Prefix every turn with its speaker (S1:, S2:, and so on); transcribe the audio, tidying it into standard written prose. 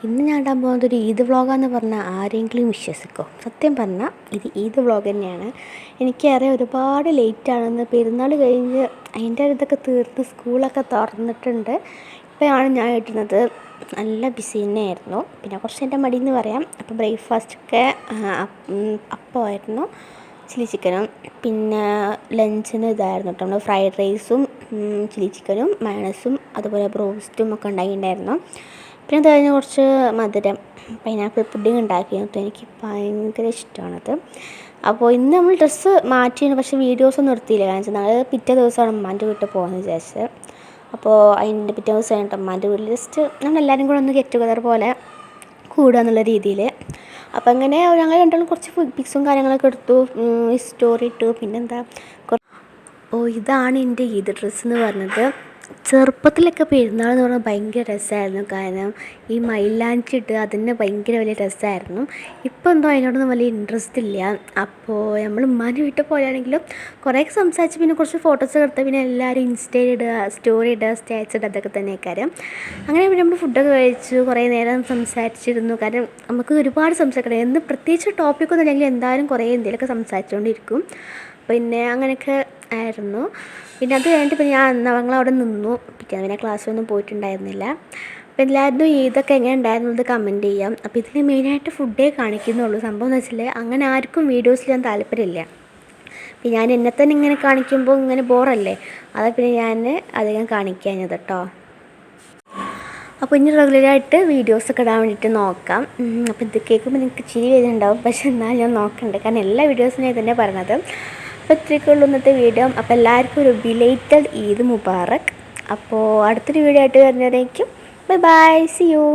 S1: ഇന്ന് ഞാൻ ഇടാൻ പോകുന്നത് ഒരു ഈദ് വ്ളോഗാന്ന് പറഞ്ഞാൽ ആരെങ്കിലും വിശ്വസിക്കോ? സത്യം പറഞ്ഞാൽ ഇത് ഈദ് വ്ളോഗ് തന്നെയാണ്. എനിക്കറിയാം ഒരുപാട് ലേറ്റാണെന്ന്. പെരുന്നാൾ കഴിഞ്ഞ് അതിൻ്റെ ഇതൊക്കെ തീർത്ത് സ്കൂളൊക്കെ തുറന്നിട്ടുണ്ട്. ഇപ്പോഴാണ് ഞാൻ ഇടുന്നത്. നല്ല ബിസി തന്നെയായിരുന്നു. പിന്നെ കുറച്ച് എൻ്റെ മടിയെന്ന് പറയാം. അപ്പോൾ ബ്രേക്ക്ഫാസ്റ്റൊക്കെ അപ്പമായിരുന്നു, ചില്ലി ചിക്കനും. പിന്നെ ലഞ്ചിന് ഇതായിരുന്നു കേട്ടോ, നമ്മൾ ഫ്രൈഡ് റൈസും ചില്ലി ചിക്കനും മയണൈസും അതുപോലെ ബ്രോസ്റ്റും ഒക്കെ ഉണ്ടാക്കിയിട്ടുണ്ടായിരുന്നു. പിന്നെ അത് കഴിഞ്ഞ് കുറച്ച് മധുരം പൈനാപ്പിൾ പുഡിങ് ഉണ്ടാക്കിയിട്ട് എനിക്ക് ഭയങ്കര ഇഷ്ടമാണത്. അപ്പോൾ ഇന്ന് നമ്മൾ ഡ്രസ്സ് മാറ്റിയിരുന്നു, പക്ഷേ വീഡിയോസൊന്നും എടുത്തില്ല. കാരണം വെച്ചാൽ നാളെ പിറ്റേ ദിവസമാണ് ഉമ്മാൻ്റെ വീട്ടിൽ പോകാമെന്ന് വിചാരിച്ചത്. അപ്പോൾ അതിൻ്റെ പിറ്റേ ദിവസമായിട്ട് ഉമ്മാൻ്റെ വീട്ടിൽ ജസ്റ്റ് ഞങ്ങൾ എല്ലാവരും കൂടെ ഒന്ന് ഗെറ്റ് ടുഗദർ പോലെ കൂടുക എന്നുള്ള രീതിയിൽ. അപ്പോൾ അങ്ങനെ ഞങ്ങൾ രണ്ടാളും കുറച്ച് പിക്സും കാര്യങ്ങളൊക്കെ എടുത്തു, സ്റ്റോറി ഇട്ടു. പിന്നെന്താ, ഇതാണ് എൻ്റെ ഈദ് ഡ്രസ്സ് എന്ന് പറഞ്ഞത്. ചെറുപ്പത്തിലൊക്കെ പെരുന്നാൾ എന്ന് പറഞ്ഞാൽ ഭയങ്കര രസമായിരുന്നു. കാരണം ഈ മൈലാഞ്ചി ഇട്ട് അതിന് ഭയങ്കര വലിയ രസമായിരുന്നു. ഇപ്പോൾ എന്തോ അതിനോടൊന്നും വലിയ ഇൻട്രസ്റ്റ് ഇല്ല. അപ്പോൾ നമ്മൾ ഉമ്മാൻ്റെ വീട്ടിൽ പോയാണെങ്കിലും കുറേയൊക്കെ സംസാരിച്ച് പിന്നെ കുറച്ച് ഫോട്ടോസ് എടുത്ത് പിന്നെ എല്ലാവരും ഇൻസ്റ്റയിൽ ഇടുക, സ്റ്റോറി ഇടുക, സ്റ്റാറ്റസ് ഇടുക, അതൊക്കെ തന്നെ കാര്യം. അങ്ങനെ പിന്നെ നമ്മൾ ഫുഡൊക്കെ കഴിച്ചു, കുറേ നേരം സംസാരിച്ചിരുന്നു. കാരണം നമുക്ക് ഒരുപാട് സംസാരിക്കണം, എന്ന് പ്രത്യേകിച്ച് ടോപ്പിക്കൊന്നും ഇല്ലെങ്കിൽ എന്തായാലും കുറേ എന്തെങ്കിലുമൊക്കെ സംസാരിച്ചുകൊണ്ടിരിക്കും. പിന്നെ അങ്ങനെയൊക്കെ ആയിരുന്നു. പിന്നെ അത് കഴിഞ്ഞിട്ട് പിന്നെ ഞങ്ങളവിടെ നിന്നു. പിന്നെ ക്ലാസ്സിലൊന്നും പോയിട്ടുണ്ടായിരുന്നില്ല. അപ്പോൾ എല്ലാവരും ഇതൊക്കെ എങ്ങനെ ഉണ്ടായിരുന്നത് കമൻറ്റ് ചെയ്യാം. അപ്പോൾ ഇതിന് മെയിനായിട്ട് ഫുഡേ കാണിക്കുന്നുള്ളൂ. സംഭവം എന്ന് വെച്ചാൽ അങ്ങനെ ആർക്കും വീഡിയോസിൽ ഞാൻ താല്പര്യമില്ല. പിന്നെ ഞാൻ എന്നെ തന്നെ ഇങ്ങനെ കാണിക്കുമ്പോൾ ഇങ്ങനെ ബോറല്ലേ, അതൊക്കെ പിന്നെ ഞാൻ അധികം കാണിക്കാഞ്ഞത് കേട്ടോ. അപ്പോൾ ഇനി റെഗുലറായിട്ട് വീഡിയോസൊക്കെ ഇടാൻ വേണ്ടിയിട്ട് നോക്കാം. അപ്പോൾ ഇത് കേൾക്കുമ്പോൾ നിങ്ങൾക്ക് ചിരി വരുന്നുണ്ടാവും, പക്ഷെ എന്നാൽ ഞാൻ നോക്കണ്ട്. കാരണം എല്ലാ വീഡിയോസും ഞാൻ തന്നെ പറഞ്ഞത്. അപ്പോൾ ഇത്രയൊക്കെയുള്ളൂ ഇന്നത്തെ വീഡിയോ. അപ്പോൾ എല്ലാവർക്കും ഒരു ബിലേറ്റഡ് ഈദ് മുബാറക്. അപ്പോൾ അടുത്തൊരു വീഡിയോ ആയിട്ട് വരുന്നതായിരിക്കും. Bye bye, see U.